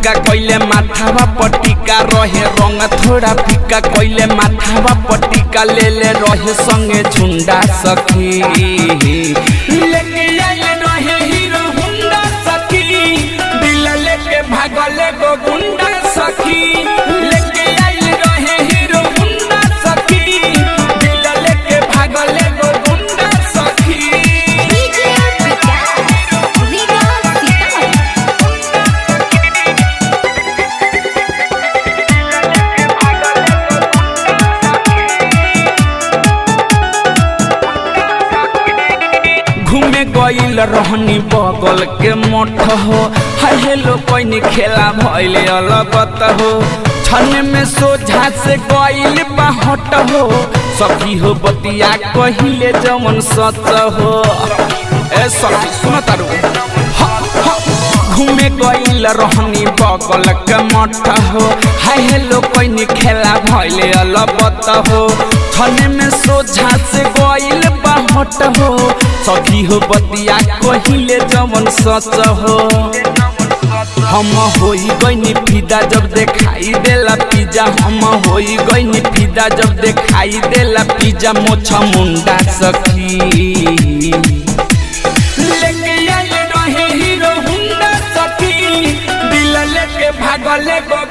टीका कोइले माथावा पटिका रहे रंग थोड़ा फीका कोइले माथावा पटिका ले रहे संगे झुंडा सखी लेके आइले रहे हीरो हुंडा सखी दिल लेके भागले गो गुंडा सखी लेके आइले रहे हीरो हुंडा सखी दिल लेके भागले गो गुंडा सखी घूमे गईल रहनी बगल के मठ हो हाय हेलो कोई खेला भइले अलगत हो छन में सोझा से गईल बाहट हो सखी हो बतिया कहिले जमन सच हो ए सखी सुन तारू घूमे गईल रहनी बगल के मठ हो हाय हेलो कोई खेला भइले अलगत हो छन में सोझा से गईल बाहट हो सखी हो बतिया कहिले जमन सच हो हम होई गईनी फिदा जब देखाई देला पिज्जा हम होई गईनी फिदा जब देखाई देला पिज्जा मोछा मुंडा सखी लेके आइले रहे हीरो हुंडा सखी दिल लेके भागले गो